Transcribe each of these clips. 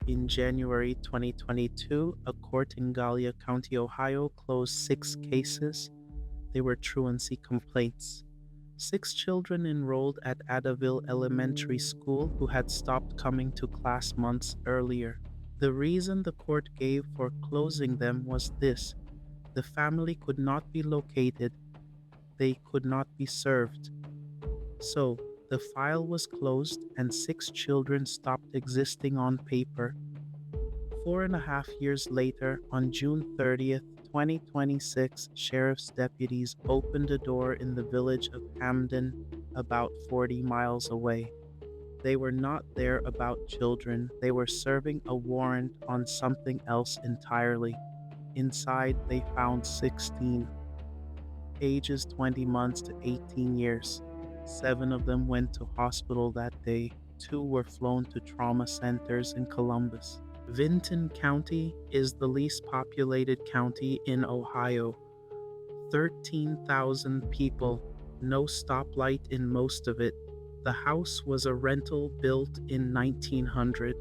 In January 2022, a court in Gallia County, Ohio, closed 6 cases. They were truancy complaints. 6 children enrolled at Adaville Elementary School who had stopped coming to class months earlier. The reason the court gave for closing them was this: the family could not be located, they could not be served. So, the file was closed and 6 children stopped existing on paper. 4.5 years later, on June 30th, 2026, sheriff's deputies opened a door in the village of Hamden, about 40 miles away. They were not there about children, they were serving a warrant on something else entirely. Inside, they found 16, ages 20 months to 18 years. 7 of them went to hospital that day, 2 were flown to trauma centers in Columbus. Vinton County is the least populated county in Ohio. 13,000 people, no stoplight in most of it. The house was a rental built in 1900,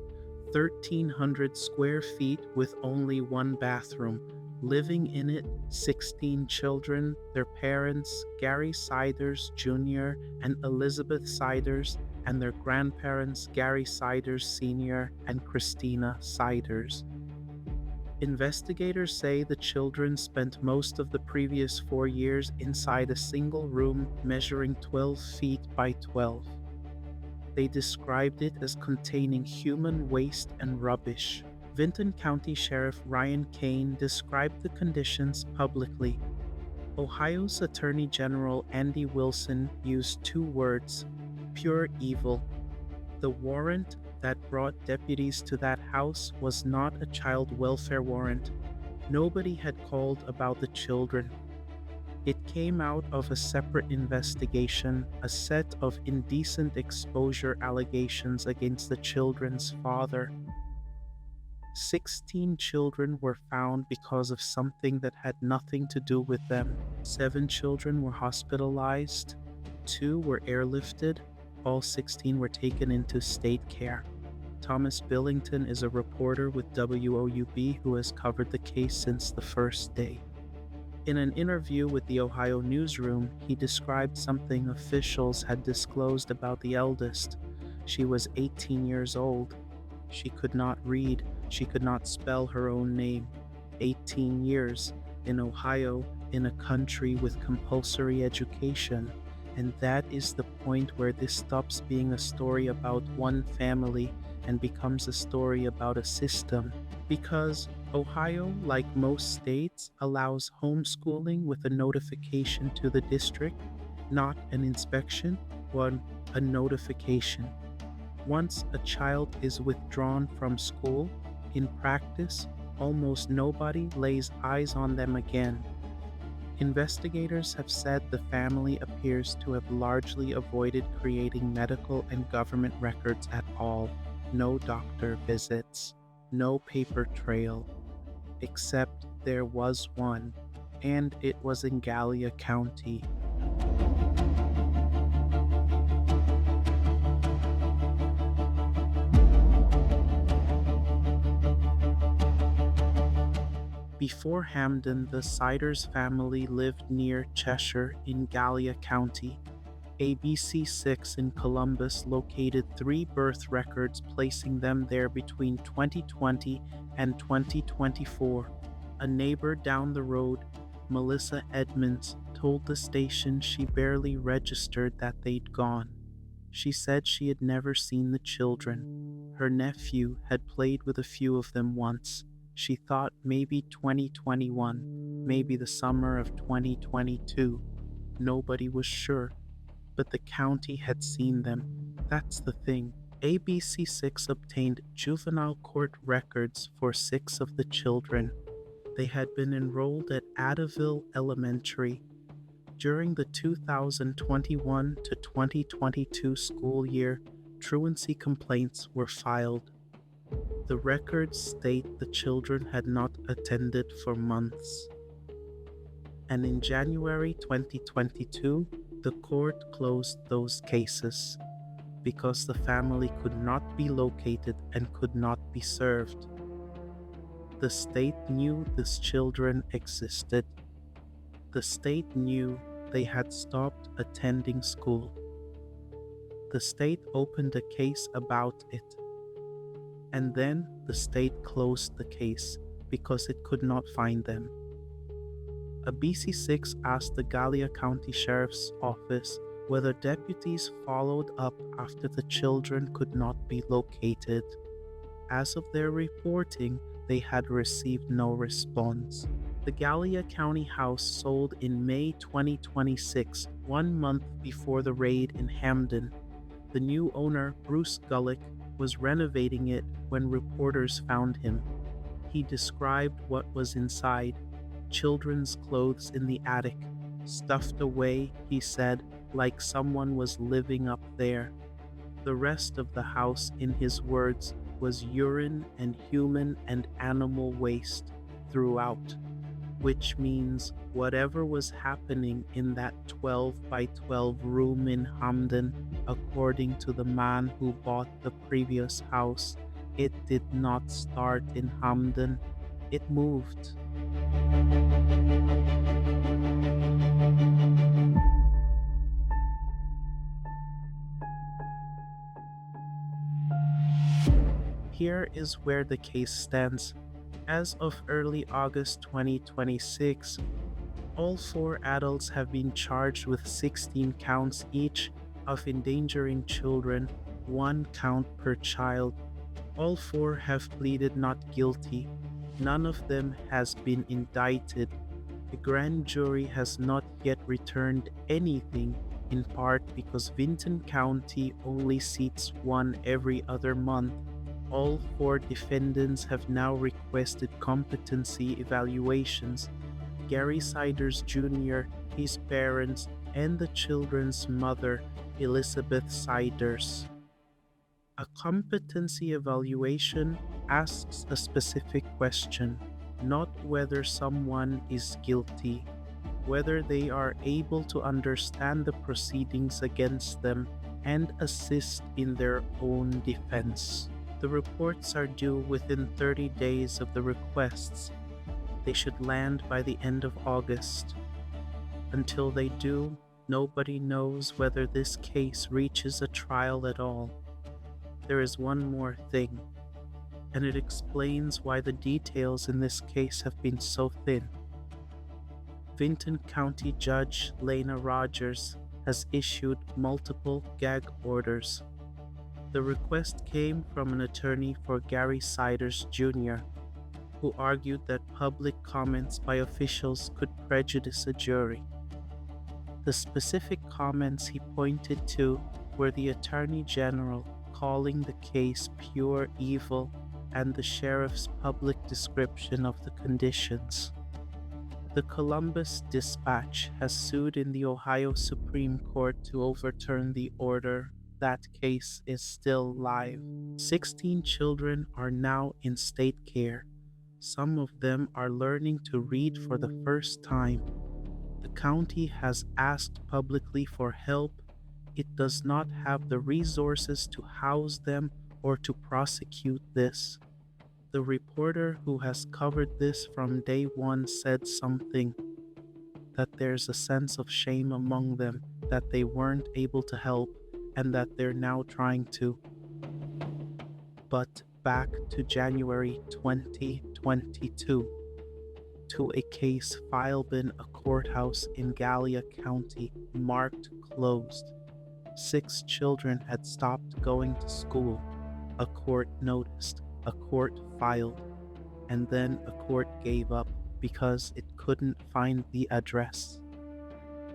1,300 square feet with only one bathroom. Living in it, 16 children, their parents, Gary Siders Jr. and Elizabeth Siders, and their grandparents, Gary Siders Sr. and Christina Siders. Investigators say the children spent most of the previous 4 years inside a single room measuring 12 feet by 12. They described it as containing human waste and rubbish. Vinton County Sheriff Ryan Kane described the conditions publicly. Ohio's Attorney General Andy Wilson used 2 words: pure evil. The warrant that brought deputies to that house was not a child welfare warrant. Nobody had called about the children. It came out of a separate investigation, a set of indecent exposure allegations against the children's father. 16 children were found because of something that had nothing to do with them. 7 children were hospitalized, 2 were airlifted, all 16 were taken into state care. Thomas Billington is a reporter with WOUB who has covered the case since the first day. In an interview with the Ohio Newsroom, he described something officials had disclosed about the eldest. She was 18 years old. She could not read. She could not spell her own name. 18 years in Ohio, in a country with compulsory education. And that is the point where this stops being a story about one family and becomes a story about a system. Because Ohio, like most states, allows homeschooling with a notification to the district, not an inspection, but a notification. Once a child is withdrawn from school, in practice, almost nobody lays eyes on them again. Investigators have said the family appears to have largely avoided creating medical and government records at all. No doctor visits, no paper trail, except there was one, and it was in Gallia County. Before Hamden, the Siders family lived near Cheshire in Gallia County. ABC6 in Columbus located 3 birth records placing them there between 2020 and 2024. A neighbor down the road, Melissa Edmonds, told the station she barely registered that they'd gone. She said she had never seen the children. Her nephew had played with a few of them once. She thought maybe 2021, maybe the summer of 2022. Nobody was sure, but the county had seen them. That's the thing. ABC6 obtained juvenile court records for 6 of the children. They had been enrolled at Adaville Elementary. During the 2021 to 2022 school year, truancy complaints were filed. The records state the children had not attended for months. And in January 2022, the court closed those cases because the family could not be located and could not be served. The state knew these children existed. The state knew they had stopped attending school. The state opened a case about it, and then the state closed the case because it could not find them. A BC6 asked the Gallia County Sheriff's Office whether deputies followed up after the children could not be located. As of their reporting, they had received no response. The Gallia County house sold in May 2026, 1 month before the raid in Hamden. The new owner, Bruce Gullick, was renovating it when reporters found him. He described what was inside: children's clothes in the attic, stuffed away, he said, like someone was living up there. The rest of the house, in his words, was urine and human and animal waste throughout, which means whatever was happening in that 12 by 12 room in Hamden, according to the man who bought the previous house, it did not start in Hamden. It moved. Here is where the case stands. As of early August 2026, all 4 adults have been charged with 16 counts each of endangering children, 1 count per child. All 4 have pleaded not guilty. None of them has been indicted. The grand jury has not yet returned anything, in part because Vinton County only seats 1 every other month. All 4 defendants have now requested competency evaluations. Gary Siders Jr., his parents, and the children's mother, Elizabeth Siders. A competency evaluation asks a specific question, not whether someone is guilty, whether they are able to understand the proceedings against them and assist in their own defense. The reports are due within 30 days of the requests. They should land by the end of August. Until they do, nobody knows whether this case reaches a trial at all. There is one more thing, and it explains why the details in this case have been so thin. Vinton County Judge Lena Rogers has issued multiple gag orders. The request came from an attorney for Gary Siders Jr., who argued that public comments by officials could prejudice a jury. The specific comments he pointed to were the Attorney General calling the case pure evil and the sheriff's public description of the conditions. The Columbus Dispatch has sued in the Ohio Supreme Court to overturn the order. That case is still live. 16 children are now in state care. Some of them are learning to read for the first time. The county has asked publicly for help. It does not have the resources to house them or to prosecute this. The reporter who has covered this from day one said something, that there's a sense of shame among them that they weren't able to help and that they're now trying to. But back to January 2022, to a case filed in a courthouse in Gallia County marked closed. 6 children had stopped going to school. A court noticed, a court filed, and then a court gave up because it couldn't find the address.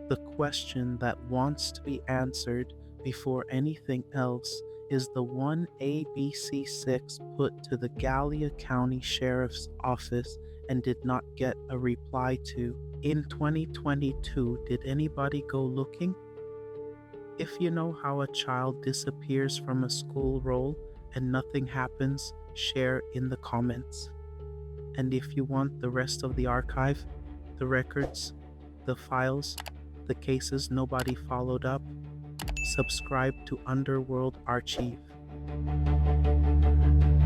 The question that wants to be answered before anything else is the one ABC6 put to the Gallia County Sheriff's Office and did not get a reply to. In 2022, did anybody go looking? If you know how a child disappears from a school roll and nothing happens, share in the comments. And if you want the rest of the archive, the records, the files, the cases nobody followed up, Subscribe to Underworld Archive.